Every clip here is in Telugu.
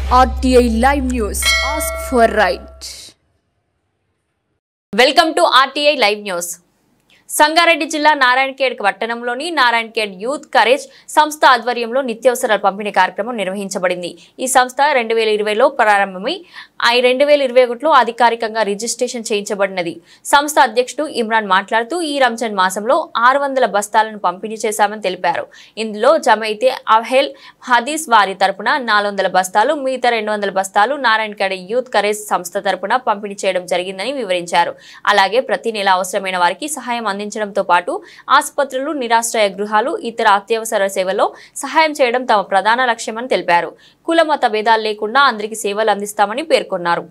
RTI Live News. Ask for right. Welcome to RTI Live News. Sangareddy జిల్లా నారాయణఖేడ్ పట్టణంలోని నారాయణఖేడ్ యూత్ కరేజ్ సంస్థ ఆధ్వర్యంలో నిత్యావసరాల పంపిణీ కార్యక్రమం నిర్వహించబడింది. ఈ సంస్థ 2020లో ప్రారంభమై 2021లో అధికారికంగా రిజిస్ట్రేషన్ చేయించబడినది. సంస్థ అధ్యక్షుడు ఇమ్రాన్ మాట్లాడుతూ ఈ రంజాన్ మాసంలో 600 బస్తాలను పంపిణీ చేశామని తెలిపారు. ఇందులో జమైతే అహెల్ హదీస్ వారి తరపున 400 బస్తాలు, మిగతా 200 బస్తాలు నారాయణఖేడ్ యూత్ కరేజ్ సంస్థ తరపున పంపిణీ చేయడం జరిగిందని వివరించారు. అలాగే ప్రతి నెల అవసరమైన వారికి సహాయం అందించడంతో పాటు ఆసుపత్రులు, నిరాశ్రయ గృహాలు, ఇతర అత్యవసర సేవల్లో సహాయం చేయడం తమ ప్రధాన లక్ష్యమని తెలిపారు. కుల మత భేదాలు లేకుండా అందరికీ సేవలు అందిస్తామని పేర్కొన్నారు.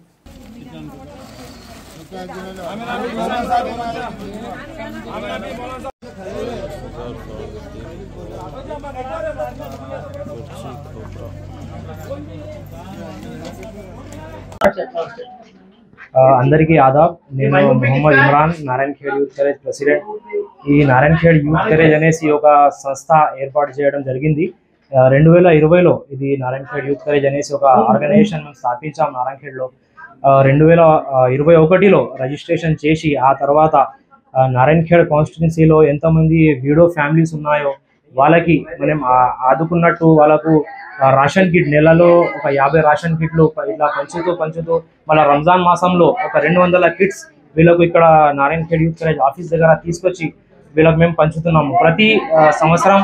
అందరికీ ఆదాబ్. నేను Mohammed Imran, Narayankhed youth courage president. ఈ నారాయణఖేడ్ యూత్ కరేజ్ అనేసి ఒక సంస్థ ఏర్పాటు చేయడం జరిగింది. 2020లో ఇది నారాయణఖేడ్ యూత్ కరేజ్ అనేసి ఒక ఆర్గనైజేషన్ మేము స్థాపించాం నారాయణఖేడ్లో. 2021లో రిజిస్ట్రేషన్ చేసి ఆ తర్వాత నారాయణఖేడ్ కాన్స్టిట్యున్సీలో ఎంతమంది వీడో ఫ్యామిలీస్ ఉన్నాయో వాళ్ళకి మనం ఆదుకున్నట్టు వాళ్ళకు రేషన్ కిట్ నెలలో ఒక 50 రేషన్ కిట్లు ఇలా పంచుతూ మళ్ళీ రంజాన్ మాసంలో ఒక 200 కిట్స్ వీళ్ళకు ఇక్కడ నారాయణఖేడ్ యూత్ కరేజ్ ఆఫీస్ దగ్గర తీసుకొచ్చి వీళ్ళకి మేము పంచుతున్నాము. ప్రతి సంవత్సరం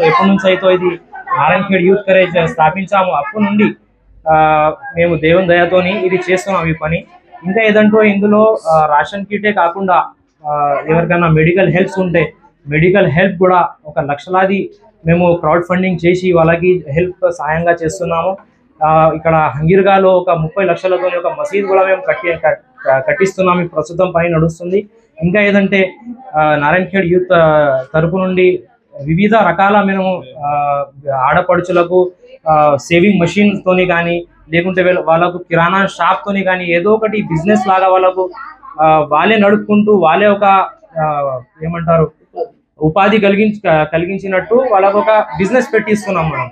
ఎప్పటి నుంచి అయితే ఇది నారాయణఖేడ్ యూత్ కరేజ్ స్థాపించాము అప్పటి నుండి మేము దేవుని దయతోని ఇది చేస్తున్నాం ఈ పని. ఇంకా ఏదంటూ ఇందులో రేషన్ కిటే కాకుండా ఎవరికైనా మెడికల్ హెల్ప్స్ ఉంటే మెడికల్ హెల్ప్ కూడా ఒక లక్షలాది మేము క్రౌడ్ ఫండింగ్ చేసి వాళ్ళకి హెల్ప్ సహాయంగా చేస్తున్నాము. ఇక్కడ హంగిర్గాలో ఒక 30 లక్షలతో ఒక మసీద్ కూడా మేము కట్టిస్తున్నాము. ప్రస్తుతం పని నడుస్తుంది. ఇంకా ఏదంటే నారాయణఖేడ్ యూత్ తరపు నుండి వివిధ రకాల మేము ఆడపడుచులకు సేవింగ్ మెషిన్స్ తోని కానీ లేకుంటే వాళ్ళకు కిరాణా షాప్ తోని కానీ ఏదో ఒకటి బిజినెస్ లాగా వాళ్ళకు వాళ్ళే నడుపుకుంటూ వాళ్ళే ఒక ఏమంటారు ఉపాధి కలిగించినట్టు వాళ్ళకు ఒక బిజినెస్ పెట్టిస్తున్నాం మనం.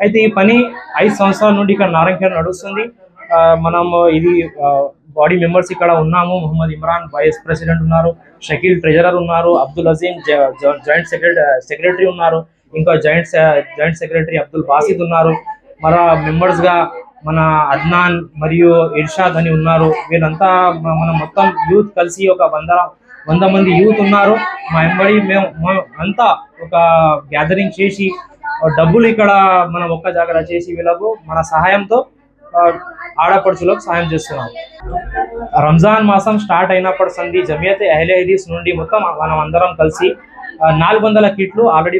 అయితే ఈ పని 5 సంవత్సరాల నుండి ఇక్కడ నారాయణఖేడ్ నడుస్తుంది. మనం ఇది బాడీ మెంబర్స్ ఇక్కడ ఉన్నాము. మొహమ్మద్ ఇమ్రాన్ వైస్ ప్రెసిడెంట్ ఉన్నారు, షకీల్ ట్రెజరర్ ఉన్నారు, అబ్దుల్ అజీం జాయింట్ సెక్రటరీ ఉన్నారు, ఇంకా జాయింట్ సెక్రటరీ అబ్దుల్ బాసిద్ ఉన్నారు. మన మెంబర్స్గా మన అద్నాన్ మరియు ఇర్షాద్ అని ఉన్నారు. వీళ్ళంతా మనం మొత్తం యూత్ కలిసి ఒక 100 మంది యూత్ ఉన్నారు. మా ఎంబడి మేము అంతా ఒక గ్యాదరింగ్ చేసి డబ్బులు ఇక్కడ మనం ఒక్క జాగ్రత్త చేసి వీళ్ళకు మన సహాయంతో ఆడపడుచులకు సహాయం చేస్తున్నాం. రంజాన్ మాసం స్టార్ట్ అయినప్పటి సంది జమియత్ అహ్లే హదీస్ నుండి మొత్తం మనం అందరం కలిసి 400 కిట్లు ఆల్రెడీ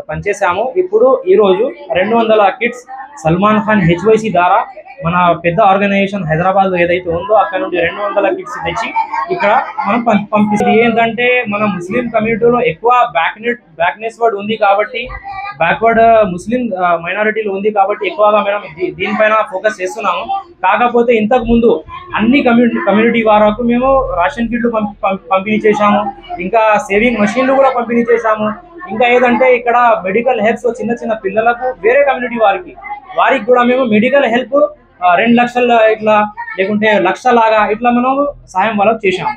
పంచేసాము. ఇప్పుడు ఈరోజు 200 కిట్స్ సల్మాన్ ఖాన్ హెచ్వైసి ద్వారా మన పెద్ద ఆర్గనైజేషన్ హైదరాబాద్ ఏదైతే ఉందో అక్కడ నుండి 200 కిట్స్ తెచ్చి ఇక్కడ మనం పంపిస్తుంది. ఏంటంటే మన ముస్లిం కమ్యూనిటీలో ఎక్కువ బ్యాక్నెస్ వర్డ్ ఉంది కాబట్టి బ్యాక్వర్డ్ ముస్లిం మైనారిటీలు ఉంది కాబట్టి ఎక్కువగా మనం దీనిపైన ఫోకస్ చేస్తున్నాము. కాకపోతే ఇంతకు ముందు అన్ని కమ్యూనిటీ వారకు మేము రేషన్ కిట్లు పంపిణీ చేశాము. ఇంకా సేవింగ్ మెషిన్లు కూడా పంపిణీ చేశాము. ఇంకా ఏదంటే ఇక్కడ మెడికల్ హెల్ప్స్ చిన్న పిల్లలకు వేరే కమ్యూనిటీ వారికి కూడా మేము మెడికల్ హెల్ప్ 2 లక్షల ఇట్లా లేకుంటే 1 లక్షలాగా ఇట్లా మనం సహాయం వాళ్ళకు చేశాము.